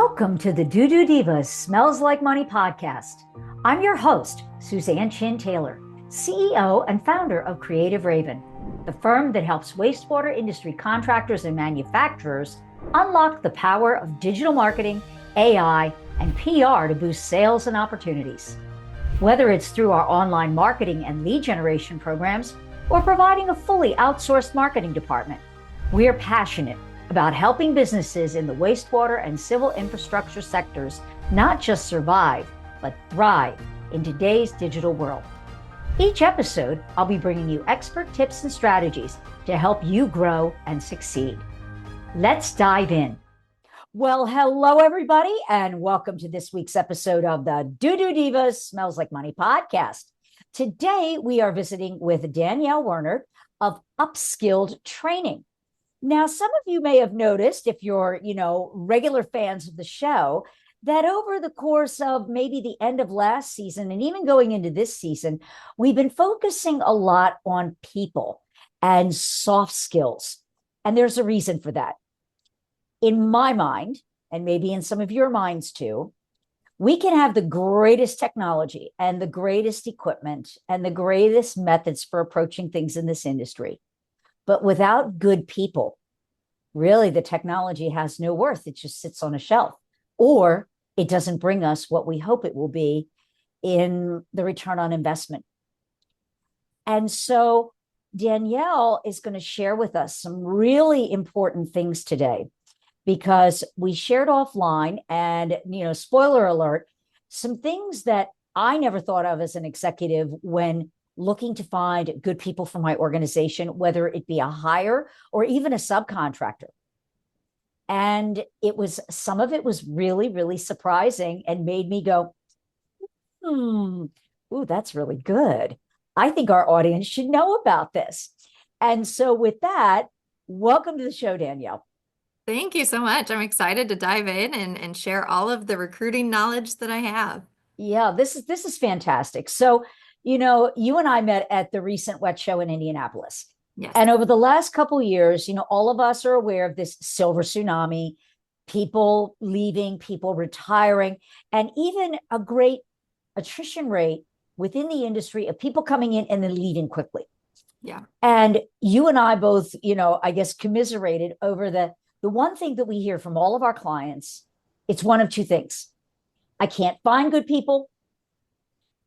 Welcome to the Doo Doo Divas Smells Like Money podcast. I'm your host, Suzanne Chin Taylor, CEO and founder of Creative Raven, the firm that helps wastewater industry contractors and manufacturers unlock the power of digital marketing, AI, and PR to boost sales and opportunities. Whether it's through our online marketing and lead generation programs or providing a fully outsourced marketing department, we are passionate about helping businesses in the wastewater and civil infrastructure sectors not just survive, but thrive in today's digital world. Each episode, I'll be bringing you expert tips and strategies to help you grow and succeed. Let's dive in. Well, hello, everybody, and welcome to this week's episode of the Doo Doo Divas Smells Like Money podcast. Today, we are visiting with Danielle Wernert of Upskilled Training. Now, some of you may have noticed, if you're, regular fans of the show, that over the course of maybe the end of last season and even going into this season, we've been focusing a lot on people and soft skills. And there's a reason for that. In my mind, and maybe in some of your minds too, we can have the greatest technology and the greatest equipment and the greatest methods for approaching things in this industry. But without good people, really the technology has no worth. It just sits on a shelf, or it doesn't bring us what we hope it will be in the return on investment. And so Danielle is going to share with us some really important things today, because we shared offline and, spoiler alert, some things that I never thought of as an executive when looking to find good people for my organization, whether it be a hire or even a subcontractor. And some of it was really, really surprising and made me go, ooh, that's really good. I think our audience should know about this. And so with that, welcome to the show, Danielle. Thank you so much. I'm excited to dive in and share all of the recruiting knowledge that I have. Yeah, this is fantastic. So, you and I met at the recent WET show in Indianapolis. Yes. And over the last couple of years, all of us are aware of this silver tsunami, people leaving, people retiring, and even a great attrition rate within the industry of people coming in and then leaving quickly. Yeah. And you and I both, I guess, commiserated over the one thing that we hear from all of our clients. It's one of two things. I can't find good people,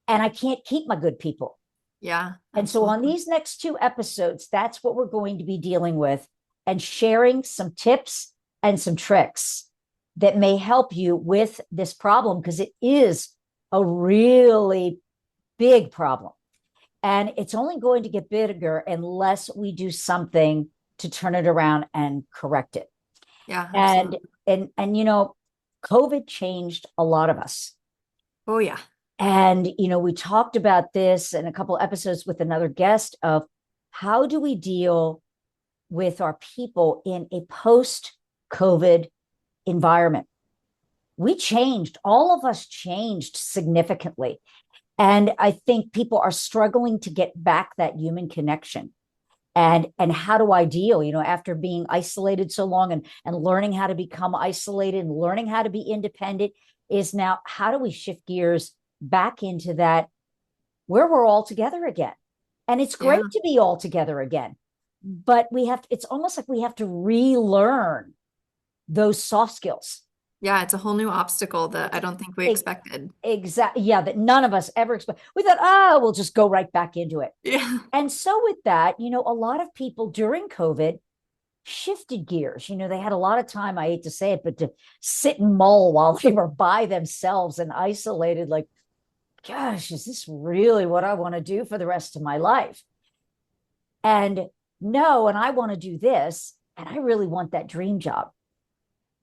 and I can't keep my good people. Yeah. And so on these next two episodes, that's what we're going to be dealing with and sharing some tips and some tricks that may help you with this problem, because it is a really big problem. And it's only going to get bigger unless we do something to turn it around and correct it. Yeah. And COVID changed a lot of us. Oh, yeah. And, we talked about this in a couple of episodes with another guest of how do we deal with our people in a post-COVID environment. We changed, all of us changed significantly. And I think people are struggling to get back that human connection. And how do I deal, after being isolated so long and learning how to become isolated and learning how to be independent is now, how do we shift gears back into that where we're all together again? And it's great to be all together again, but it's almost like we have to relearn those soft skills. Yeah, it's a whole new obstacle that I don't think we expected. Exactly. Yeah, that none of us ever expected. We thought, we'll just go right back into it. Yeah. And so with that, a lot of people during COVID shifted gears. They had a lot of time, I hate to say it, but to sit and mull while they were by themselves and isolated, like, gosh, is this really what I want to do for the rest of my life? And no, and I want to do this, and I really want that dream job.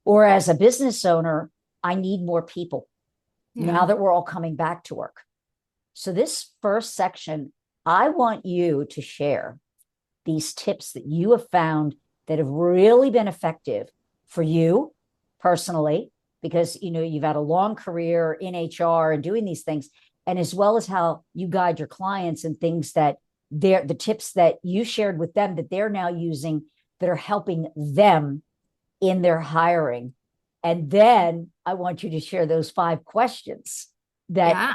Or as a business owner, I need more people now that we're all coming back to work. So this first section, I want you to share these tips that you have found that have really been effective for you personally, because, you've had a long career in HR and doing these things, and as well as how you guide your clients and things that the tips that you shared with them that they're now using that are helping them in their hiring And then I want you to share those 5 questions that Yeah.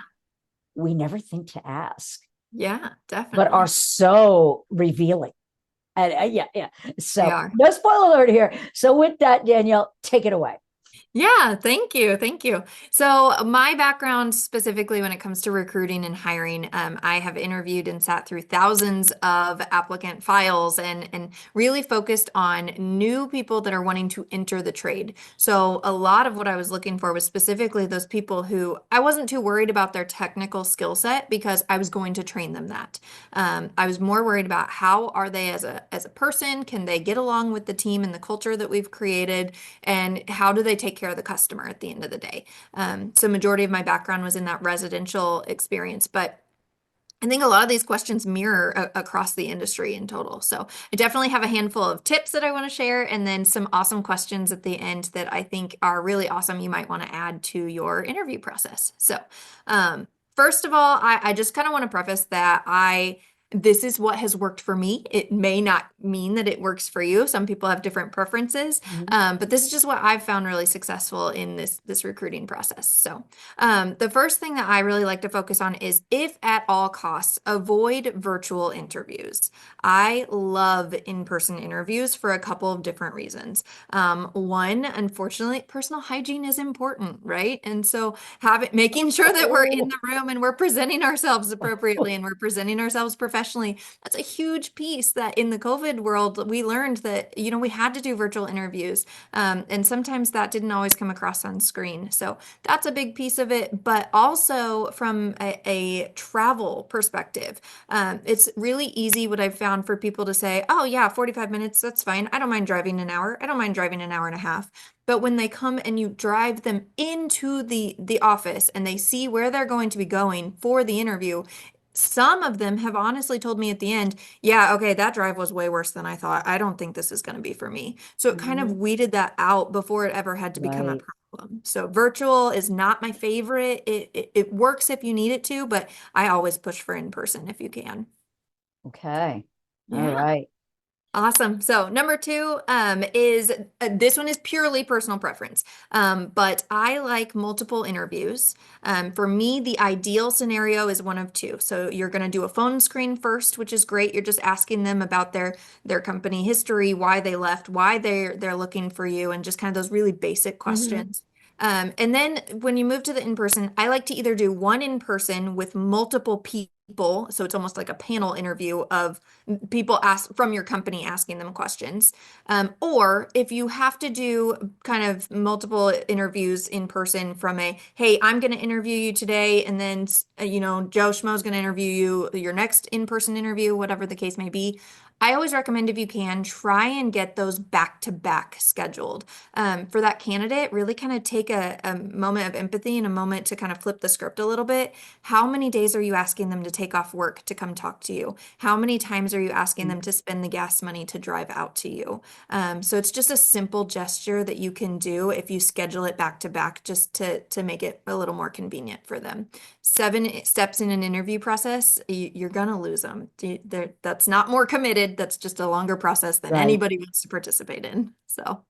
we never think to ask, Yeah, but are definitely. so revealing. And yeah. They So are. no spoiler alert here. So with that, Danielle, take it away. Yeah, thank you. Thank you. So, my background specifically when it comes to recruiting and hiring, I have interviewed and sat through thousands of applicant files and really focused on new people that are wanting to enter the trade. So, a lot of what I was looking for was specifically those people who I wasn't too worried about their technical skill set because I was going to train them that. I was more worried about how are they as a person? Can they get along with the team and the culture that we've created? And how do they take care of the customer at the end of the day? So majority of my background was in that residential experience, but I think a lot of these questions mirror across the industry in total. So I definitely have a handful of tips that I want to share, and then some awesome questions at the end that I think are really awesome you might want to add to your interview process. So, first of all, I just kind of want to preface that this is what has worked for me. It may not mean that it works for you. Some people have different preferences, Mhm. but this is just what I've found really successful in this recruiting process. So, the first thing that I really like to focus on is, if at all costs, avoid virtual interviews. I love in-person interviews for a couple of different reasons. One, unfortunately, personal hygiene is important, right? And so making sure that we're in Oh, the room and we're presenting ourselves appropriately and we're presenting ourselves professionally. That's a huge piece that in the COVID world, we learned that, we had to do virtual interviews. And sometimes that didn't always come across on screen. So that's a big piece of it. But also from a travel perspective, it's really easy what I've found for people to say, oh, yeah, 45 minutes, that's fine. I don't mind driving an hour. I don't mind driving an hour and a half. But when they come and you drive them into the office and they see where they're going to be going for the interview, some of them have honestly told me at the end, yeah, okay, that drive was way worse than I thought. I don't think this is going to be for me. So it kind of mhm. weeded that out before it ever had to become a Right. problem. So virtual is not my favorite. It works if you need it to, but I always push for in person if you can. Okay. All Yeah. right. Awesome. So number two is this one is purely personal preference, but I like multiple interviews. For me, the ideal scenario is one of two. So you're going to do a phone screen first, which is great. You're just asking them about their company history, why they left, why they're looking for you, and just kind of those really basic Mhm. questions. And then when you move to the in-person, I like to either do one in-person with multiple people, so it's almost like a panel interview of people ask from your company asking them questions. Or if you have to do kind of multiple interviews in person from hey, I'm going to interview you today, and then, Joe Schmo's going to interview you your next in-person interview, whatever the case may be. I always recommend if you can try and get those back to back scheduled. For that candidate, really kind of take a moment of empathy and a moment to kind of flip the script a little bit. How many days are you asking them to take off work to come talk to you? How many times are you asking them to spend the gas money to drive out to you? So it's just a simple gesture that you can do if you schedule it back to back, just to make it a little more convenient for them. 7 steps in an interview process, you're gonna lose them. That's not more committed. That's just a longer process than Right. anybody wants to participate in. So,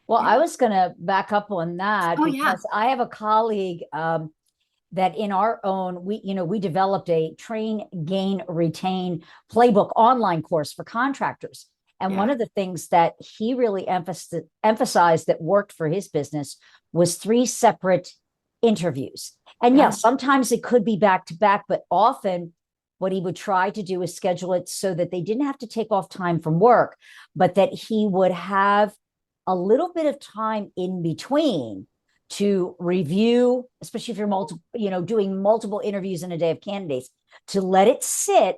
Well, yeah. I was going to back up on that Oh, yeah. because I have a colleague that in our own, we developed a train, gain, retain playbook online course for contractors. And one Yeah. of the things that he really emphasized that worked for his business was 3 separate interviews. And Yeah. yes, sometimes it could be back to back, but often what he would try to do is schedule it so that they didn't have to take off time from work, but that he would have a little bit of time in between to review, especially if you're doing multiple interviews in a day of candidates, to let it sit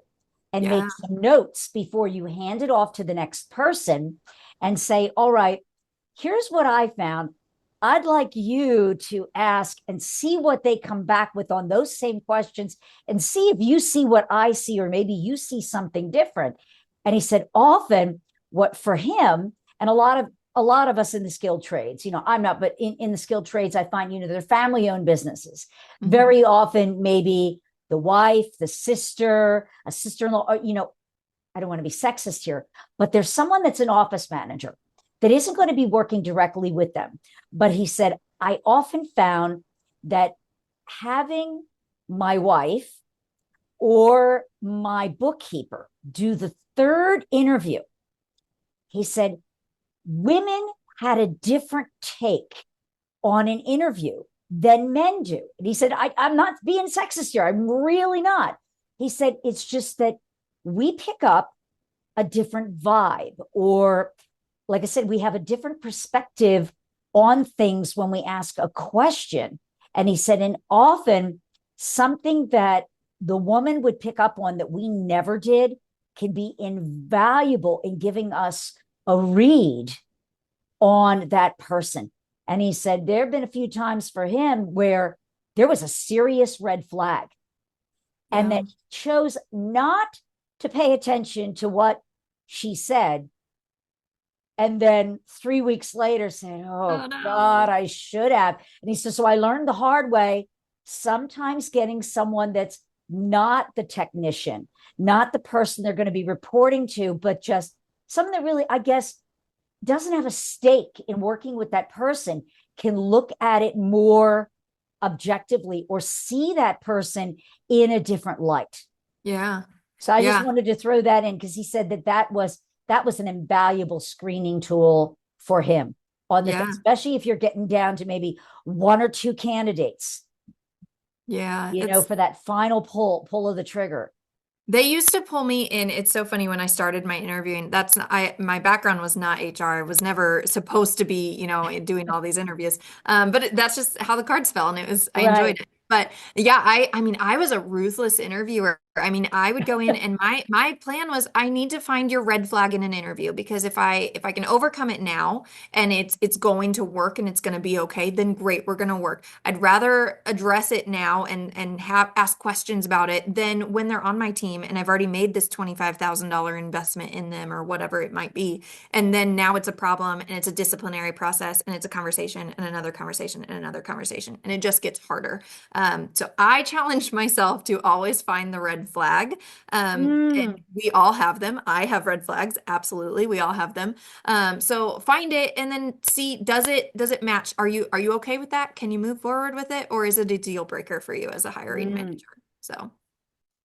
and make Yeah. some notes before you hand it off to the next person and say, all right, here's what I found. I'd like you to ask and see what they come back with on those same questions and see if you see what I see, or maybe you see something different. And he said, often what for him, and a lot of us in the skilled trades, I'm not, but in the skilled trades, I find, they're family owned businesses. Mhm. Very often, maybe the wife, the sister, a sister in law, I don't want to be sexist here, but there's someone that's an office manager that isn't going to be working directly with them. But he said, I often found that having my wife or my bookkeeper do the third interview, he said, women had a different take on an interview than men do. And he said, I'm not being sexist here. I'm really not. He said, it's just that we pick up a different vibe, or like I said, we have a different perspective on things when we ask a question. And he said, and often something that the woman would pick up on that we never did can be invaluable in giving us a read on that person. And he said there have been a few times for him where there was a serious red flag, and that he chose not to pay attention to what she said. And then 3 weeks later said, oh no. God, I should have. And he says, so I learned the hard way, sometimes getting someone that's not the technician, not the person they're going to be reporting to, but just someone that really, I guess, doesn't have a stake in working with that person, can look at it more objectively or see that person in a different light. Yeah. So I just wanted to throw that in, because he said that was an invaluable screening tool for him on the, especially if you're getting down to maybe one or two candidates. Yeah. For that final pull of the trigger. They used to pull me in. It's so funny, when I started my interviewing, my background was not HR. I was never supposed to be, doing all these interviews. But that's just how the cards fell, and I enjoyed it. But yeah, I mean, I was a ruthless interviewer. I mean, I would go in, and my plan was, I need to find your red flag in an interview, because if I can overcome it now and it's going to work and it's going to be okay, then great, we're going to work. I'd rather address it now and ask questions about it than when they're on my team and I've already made this $25,000 investment in them or whatever it might be. And then now it's a problem, and it's a disciplinary process, and it's a conversation and another conversation and another conversation. And it just gets harder. So I challenged myself to always find the red flag. And we all have them. I have red flags. Absolutely. We all have them. So find it and then see, does it match? Are you okay with that? Can you move forward with it? Or is it a deal breaker for you as a hiring manager? So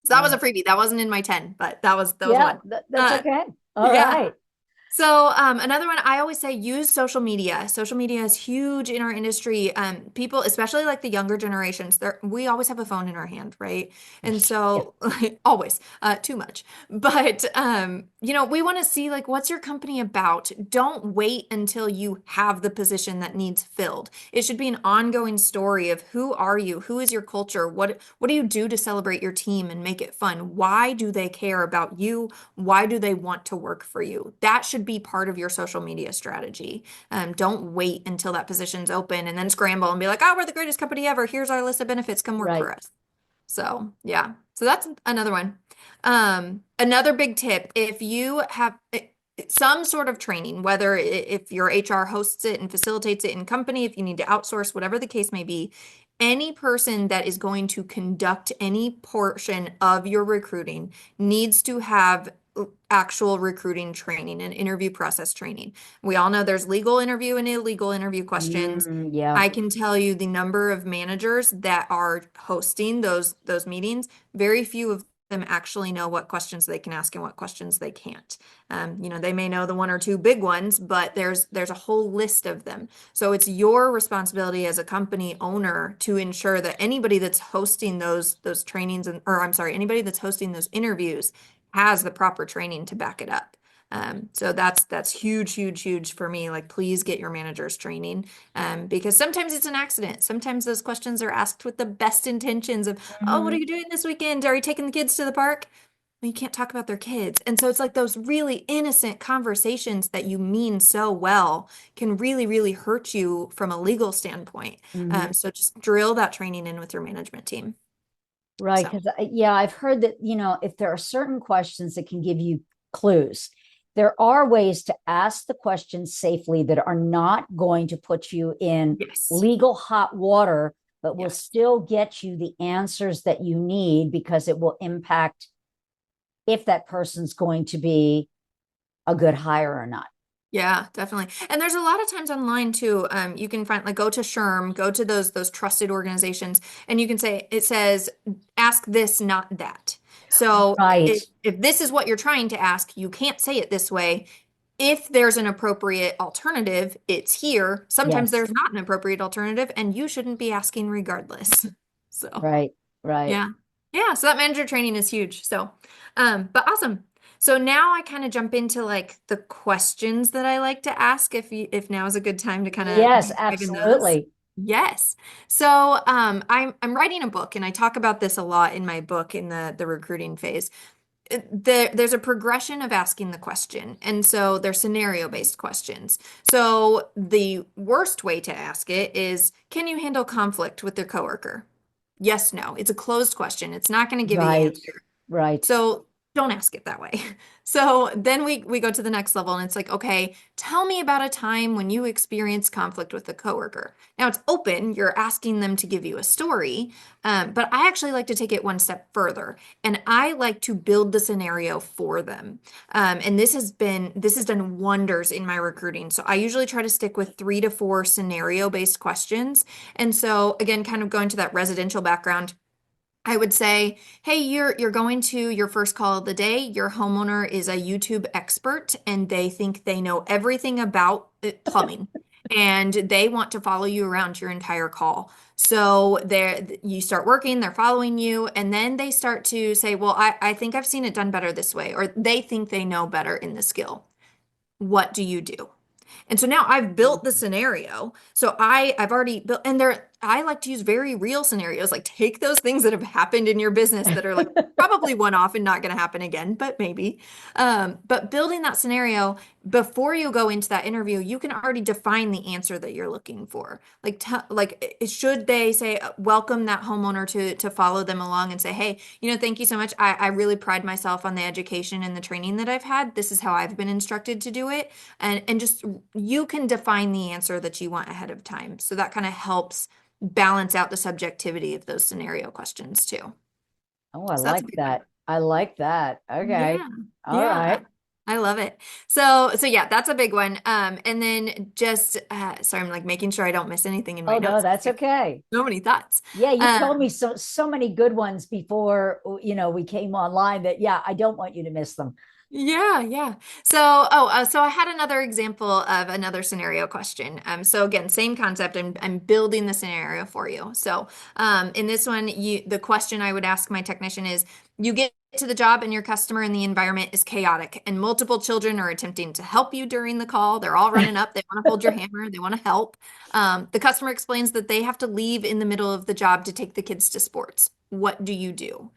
that was a freebie. That wasn't in my 10, but that was one. That's okay. All right. So another one, I always say, use social media. Social media is huge in our industry. People, especially like the younger generations, we always have a phone in our hand, right? And so always, too much. But, we want to see, like, what's your company about? Don't wait until you have the position that needs filled. It should be an ongoing story of, who are you? Who is your culture? What do you do to celebrate your team and make it fun? Why do they care about you? Why do they want to work for you? That should be part of your social media strategy. Don't wait until that position's open and then scramble and be like, oh, we're the greatest company ever. Here's our list of benefits. Come work for us. So yeah, so that's another one. Another big tip, if you have some sort of training, whether if your HR hosts it and facilitates it in company, if you need to outsource, whatever the case may be, any person that is going to conduct any portion of your recruiting needs to have actual recruiting training and interview process training. We all know there's legal interview and illegal interview questions. I can tell you the number of managers that are hosting those meetings, very few of them actually know what questions they can ask and what questions they can't. They may know the one or two big ones, but there's a whole list of them. So it's your responsibility as a company owner to ensure that anybody that's hosting those trainings, anybody that's hosting those interviews has the proper training to back it up. So that's huge for me. Like, please get your managers training, because sometimes it's an accident. Sometimes those questions are asked with the best intentions of, oh, what are you doing this weekend? Are you taking the kids to the park? Well, you can't talk about their kids. And so it's like those really innocent conversations that you mean so well can really, really hurt you from a legal standpoint. So just drill that training in with your management team. Right. Because I've heard that, if there are certain questions that can give you clues, there are ways to ask the questions safely that are not going to put you in legal hot water, but will still get you the answers that you need, because it will impact if that person's going to be a good hire or not. Yeah, definitely. And there's a lot of times online too. You can find like go to SHRM, go to those trusted organizations, and you can say it says ask this, not that. So Right, if this is what you're trying to ask, you can't say it this way. If there's an appropriate alternative, it's here. Sometimes yes, there's not an appropriate alternative, and you shouldn't be asking regardless. So. right, right. Yeah. Yeah. So that manager training is huge. So, but awesome. So now I kind of jump into like the questions that I like to ask if now is a good time to kind of Yes, deep dive in those. absolutely. Yes. So I'm writing a book and I talk about this a lot in my book in the recruiting phase. There's a progression of asking the question. And so they're scenario-based questions. So the worst way to ask it is, can you handle conflict with your coworker? Yes, no. It's a closed question. It's not going to give you the Right, answer. right. So don't ask it that way. So then we go to the next level and it's like, okay, tell me about a time when you experienced conflict with a coworker. Now it's open, you're asking them to give you a story, but I actually like to take it one step further and I like to build the scenario for them. And this has done wonders in my recruiting. So I usually try to stick with 3 to 4 scenario-based questions. And so again, kind of going to that residential background, I would say, hey, you're going to your first call of the day. Your homeowner is a YouTube expert and they think they know everything about plumbing and they want to follow you around your entire call. So there you start working, they're following you, and then they start to say, well, I think I've seen it done better this way, or they think they know better in the skill. What do you do? And so now I've built the scenario. So I've already built, and I like to use very real scenarios, like take those things that have happened in your business that are like probably one off and not going to happen again, but maybe. But building that scenario before you go into that interview, you can already define the answer that you're looking for. Like, should they say welcome that homeowner to follow them along and say, hey, thank you so much. I really pride myself on the education and the training that I've had. This is how I've been instructed to do it, and just you can define the answer that you want ahead of time. So that kind of helps balance out the subjectivity of those scenario questions too. Oh, I So that's like a big one. that. I like that. Okay. Yeah. All Yeah. right. I love it. So yeah, that's a big one. And then just sorry, I'm like making sure I don't miss anything in my Oh, no, notes. that's okay. So many thoughts. Yeah, you told me Um, so many good ones before, we came online that yeah, I don't want you to miss them. Yeah, yeah. So I had another example of another scenario question. So again, same concept. I'm building the scenario for you. So, in this one, the question I would ask my technician is, you get to the job and your customer and the environment is chaotic, and multiple children are attempting to help you during the call. They're all running up. They want to hold your hammer. They want to help. The customer explains that they have to leave in the middle of the job to take the kids to sports. What do you do?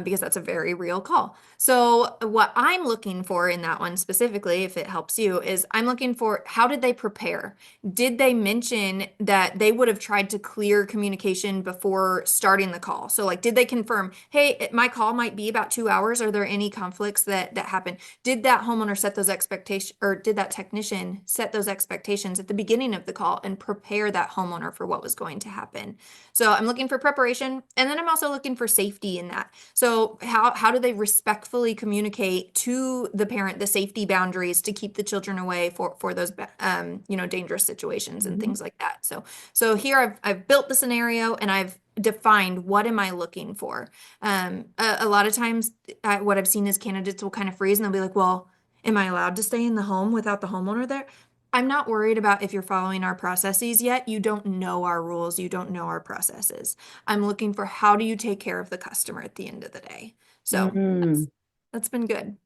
Because that's a very real call. So, what I'm looking for in that one specifically, if it helps you, is I'm looking for how did they prepare? Did they mention that they would have tried to clear communication before starting the call? So, like, did they confirm, hey, my call might be about 2 hours? Are there any conflicts that happen? Did that homeowner set those expectations, or did that technician set those expectations at the beginning of the call and prepare that homeowner for what was going to happen? So, I'm looking for preparation, and then I'm also looking for safety in that. So how do they respectfully communicate to the parent the safety boundaries to keep the children away for those dangerous situations and Mhm. things like that. So here I've built the scenario and I've defined what am I looking for. A lot of times what I've seen is candidates will kind of freeze and they'll be like, well, am I allowed to stay in the home without the homeowner there? I'm not worried about if you're following our processes yet. You don't know our rules. You don't know our processes. I'm looking for how do you take care of the customer at the end of the day. So Mm, that's been good.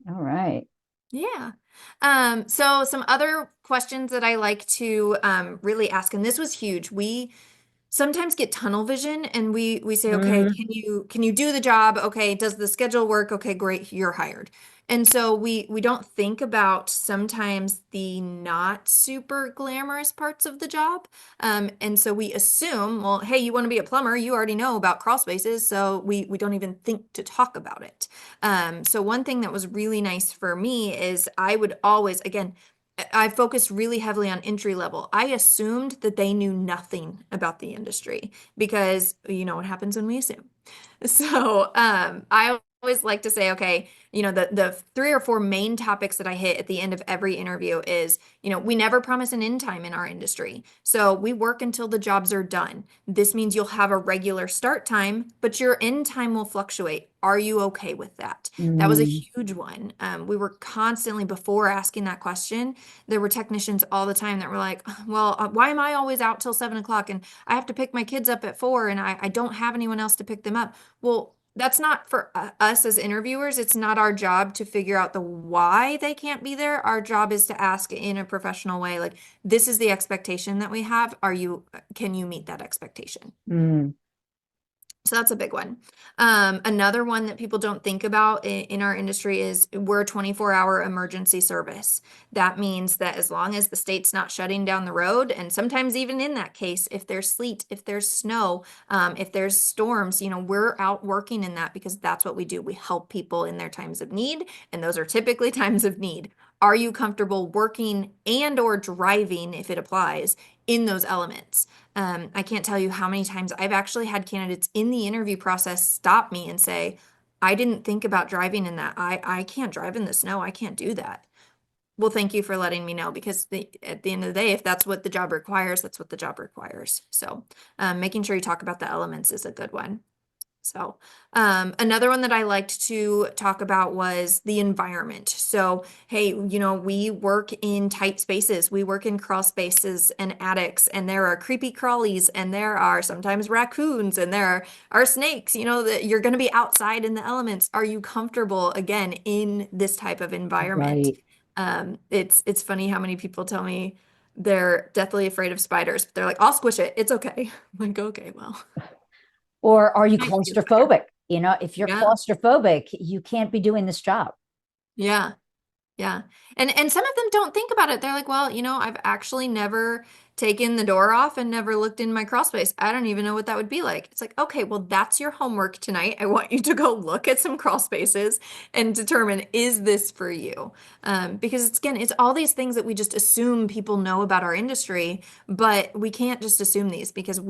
all right. Yeah. So some other questions that I like to really ask, and this was huge. We sometimes get tunnel vision and we say, okay, Mm, can you do the job? Okay, does the schedule work? Okay, great, you're hired. And so we don't think about sometimes the not super glamorous parts of the job. And so we assume, well, hey, you want to be a plumber, you already know about crawl spaces, so we don't even think to talk about it. So one thing that was really nice for me is I would always, again, I focused really heavily on entry level. I assumed that they knew nothing about the industry because you know what happens when we assume. So I always like to say, okay, the 3 or 4 main topics that I hit at the end of every interview is, we never promise an end time in our industry. So we work until the jobs are done. This means you'll have a regular start time, but your end time will fluctuate. Are you okay with that? That was a Mm, huge one. We were constantly, before asking that question, there were technicians all the time that were like, well, why am I always out till 7 o'clock and I have to pick my kids up at 4 and I don't have anyone else to pick them up? Well, that's not for us as interviewers. It's not our job to figure out the why they can't be there. Our job is to ask in a professional way, like, this is the expectation that we have. Can you meet that expectation? mm. So that's a big one. Another one that people don't think about in our industry is we're a 24-hour emergency service. That means that as long as the state's not shutting down the road, and sometimes even in that case, if there's sleet, if there's snow, if there's storms, we're out working in that because that's what we do. We help people in their times of need, and those are typically times of need. Are you comfortable working and or driving, if it applies, in those elements? I can't tell you how many times I've actually had candidates in the interview process stop me and say, I didn't think about driving in that. I can't drive in the snow. I can't do that. Well, thank you for letting me know, because at the end of the day, if that's what the job requires, that's what the job requires. So making sure you talk about the elements is a good one. So, another one that I liked to talk about was the environment. So, hey, we work in tight spaces. We work in crawl spaces and attics, and there are creepy crawlies, and there are sometimes raccoons, and there are snakes. That you're going to be outside in the elements. Are you comfortable, again, in this type of environment? Right. It's funny how many people tell me they're deathly afraid of spiders, but they're like, I'll squish it. It's okay. I'm like, okay, well, Or are you might be better. claustrophobic? If you're Yeah. claustrophobic, you can't be doing this job. Yeah. Yeah. And some of them don't think about it. They're like, well, I've actually never taken the door off and never looked in my crawl space. I don't even know what that would be like. It's like, okay, well, that's your homework tonight. I want you to go look at some crawl spaces and determine, is this for you? Because it's all these things that we just assume people know about our industry, but we can't just assume these, because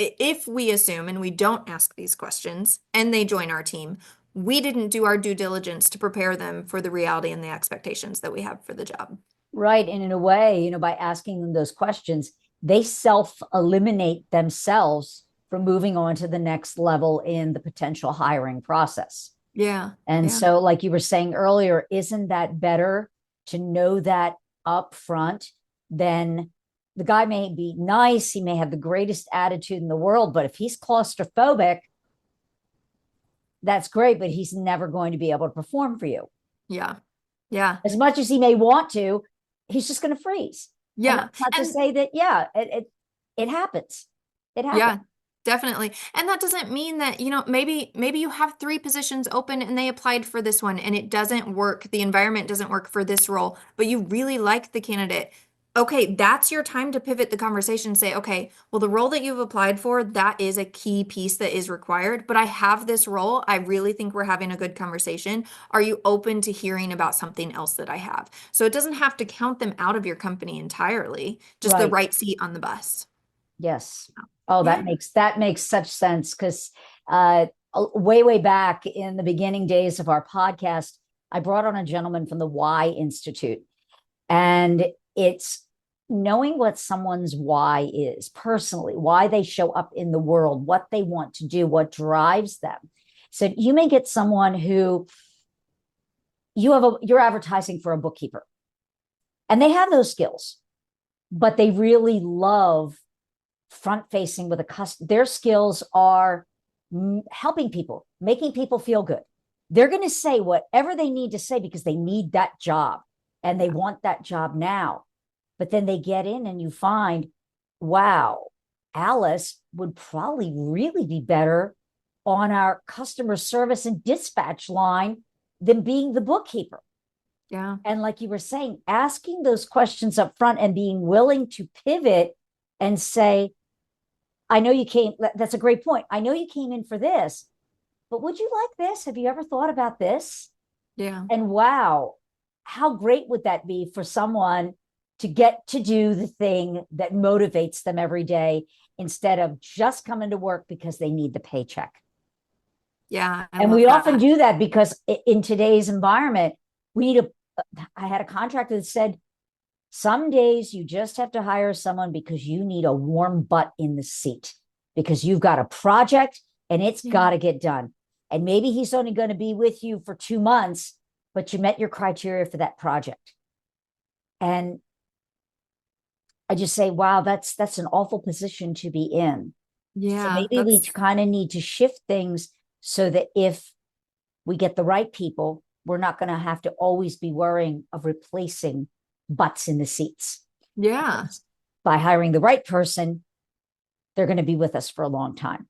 if we assume and we don't ask these questions and they join our team, we didn't do our due diligence to prepare them for the reality and the expectations that we have for the job. Right. And in a way, by asking them those questions, they self eliminate themselves from moving on to the next level in the potential hiring process. Yeah. And Yeah. so, like you were saying earlier, isn't that better to know that up front? Then the guy may be nice, he may have the greatest attitude in the world, but if he's claustrophobic, that's great, but he's never going to be able to perform for you. Yeah. Yeah. As much as he may want to, he's just going to freeze. And Yeah. that's not to And say that, yeah, it happens. It happens. yeah, definitely. And that doesn't mean that, maybe you have 3 positions open and they applied for this one and it doesn't work. The environment doesn't work for this role, but you really like the candidate. Okay, that's your time to pivot the conversation. Say, okay, well, the role that you've applied for, that is a key piece that is required, but I have this role. I really think we're having a good conversation. Are you open to hearing about something else that I have? So it doesn't have to count them out of your company entirely, just the Right. right seat on the bus. Yes. Oh, Yeah. that makes such sense because way back in the beginning days of our podcast, I brought on a gentleman from the Why Institute, and it's knowing what someone's why is personally, why they show up in the world, what they want to do, what drives them. So you may get someone who you're advertising for a bookkeeper, and they have those skills, but they really love front facing with a customer. Their skills are helping people, making people feel good. They're going to say whatever they need to say because they need that job and they want that job now. But then they get in and you find, wow, Alice would probably really be better on our customer service and dispatch line than being the bookkeeper. Yeah. And like you were saying, asking those questions up front and being willing to pivot and say, I know you came, that's a great point. I know you came in for this, but would you like this? Have you ever thought about this? Yeah. And wow, how great would that be for someone to get to do the thing that motivates them every day instead of just coming to work because they need the paycheck? Yeah, I And love we often that. do that because in today's environment, we need I had a contractor that said, some days you just have to hire someone because you need a warm butt in the seat because you've got a project and it's Yeah. got to get done. And maybe he's only going to be with you for 2 months, but you met your criteria for that project. And I just say, wow, that's an awful position to be in. So Yeah, maybe we that's kind of need to shift things so that if we get the right people, we're not going to have to always be worrying of replacing butts in the seats. yeah. By hiring the right person, they're going to be with us for a long time.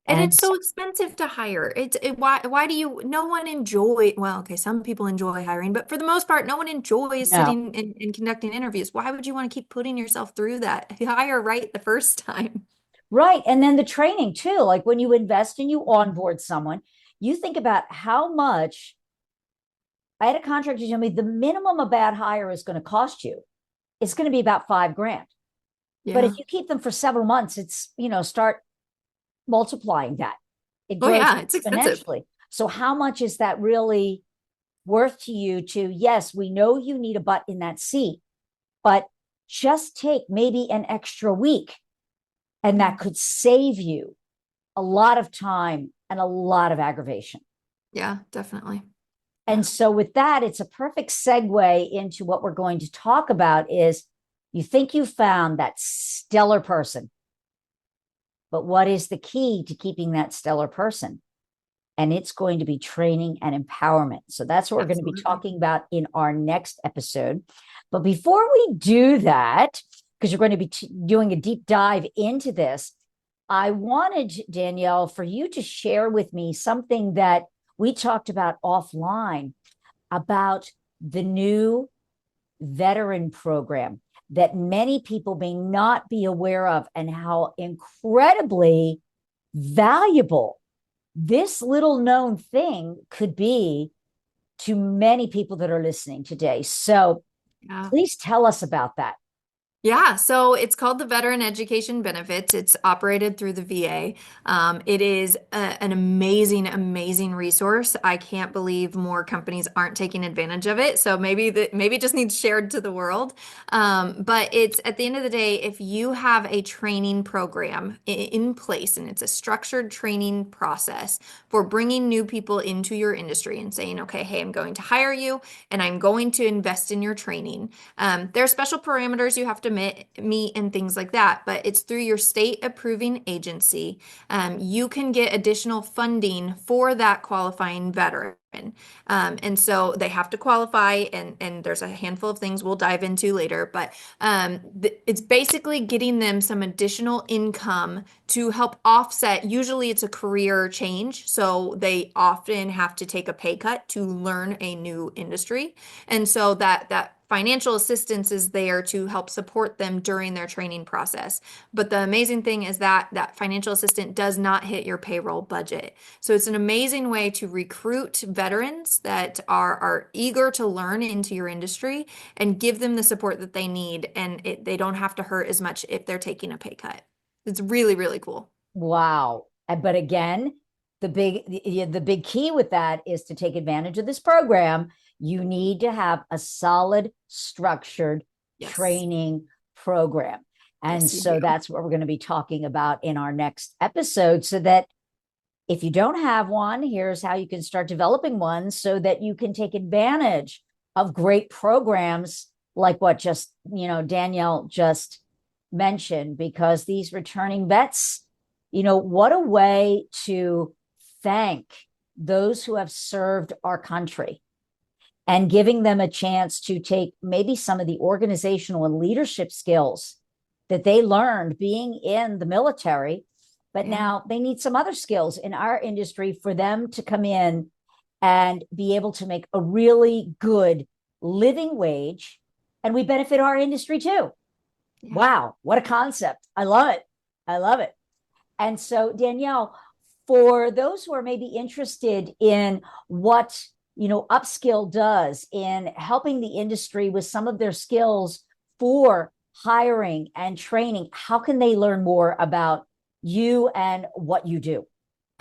And And it's so expensive to hire. Why do you no one enjoy well, okay, some people enjoy hiring, but for the most part, no one enjoys no, sitting and conducting interviews. Why would you want to keep putting yourself through that? Hire right the first time. right. And then the training too, like when you invest and you onboard someone, you think about how much. I had a contractor tell me the minimum a bad hire is going to cost you. It's going to be about 5 grand. But if Yeah. you keep them for several months, it's, start multiplying that. It Oh grows yeah, it's expensive. exponentially. So how much is that really worth to you to, yes, we know you need a butt in that seat, but just take maybe an extra week and Yeah. that could save you a lot of time and a lot of aggravation. Yeah, definitely. And Yeah. so with that, it's a perfect segue into what we're going to talk about is you think you found that stellar person, but what is the key to keeping that stellar person? And it's going to be training and empowerment. So that's what we're going to be Absolutely. talking about in our next episode. But before we do that, because you're going to be doing a deep dive into this, I wanted, Danielle, for you to share with me something that we talked about offline about the new veteran program that many people may not be aware of and how incredibly valuable this little known thing could be to many people that are listening today. So Yeah. please tell us about that. Yeah, so it's called the Veteran Education Benefits. It's operated through the VA. It is an amazing, amazing resource. I can't believe more companies aren't taking advantage of it. So maybe it just needs shared to the world. But it's at the end of the day, if you have a training program in place and it's a structured training process for bringing new people into your industry and saying, okay, hey, I'm going to hire you and I'm going to invest in your training. There are special parameters you have to meet and things like that, but it's through your state approving agency. You can get additional funding for that qualifying veteran. And so they have to qualify, and there's a handful of things we'll dive into later, but it's basically getting them some additional income to help offset. Usually it's a career change, so they often have to take a pay cut to learn a new industry. And so that financial assistance is there to help support them during their training process. But the amazing thing is that that financial assistant does not hit your payroll budget. So it's an amazing way to recruit veterans that are eager to learn into your industry and give them the support that they need. And they don't have to hurt as much if they're taking a pay cut. It's really, really cool. Wow. But again, the big key with that is to take advantage of this program. You need to have a solid, structured Yes. training program. And Yes, you so do. that's what we're going to be talking about in our next episode. So that if you don't have one, here's how you can start developing one so that you can take advantage of great programs like what Danielle just mentioned, because these returning vets, what a way to thank those who have served our country and giving them a chance to take maybe some of the organizational and leadership skills that they learned being in the military, but Yeah. now they need some other skills in our industry for them to come in and be able to make a really good living wage. And we benefit our industry too. Yeah. Wow, what a concept. I love it. I love it. And so, Danielle, for those who are maybe interested in what Upskill does in helping the industry with some of their skills for hiring and training, how can they learn more about you and what you do?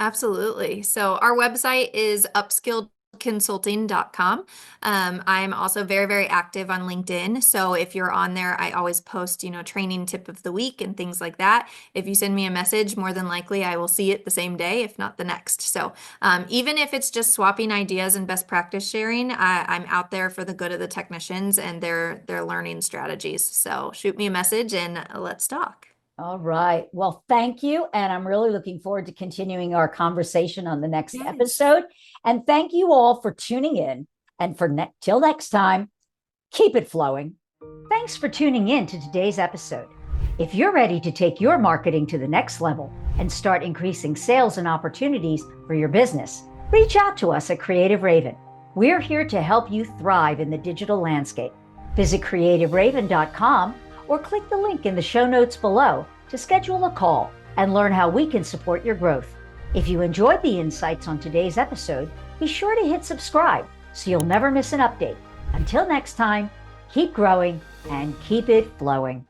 Absolutely. So our website is upskilledconsulting.com. I'm also very, very active on LinkedIn. So if you're on there, I always post, training tip of the week and things like that. If you send me a message, more than likely I will see it the same day, if not the next. So even if it's just swapping ideas and best practice sharing, I'm out there for the good of the technicians and their learning strategies. So shoot me a message and let's talk. All right. Well, thank you. And I'm really looking forward to continuing our conversation on the next Yes. episode. And thank you all for tuning in. And till next time, keep it flowing. Thanks for tuning in to today's episode. If you're ready to take your marketing to the next level and start increasing sales and opportunities for your business, reach out to us at Creative Raven. We're here to help you thrive in the digital landscape. Visit creativeraven.com or click the link in the show notes below to schedule a call and learn how we can support your growth. If you enjoyed the insights on today's episode, be sure to hit subscribe so you'll never miss an update. Until next time, keep growing and keep it flowing.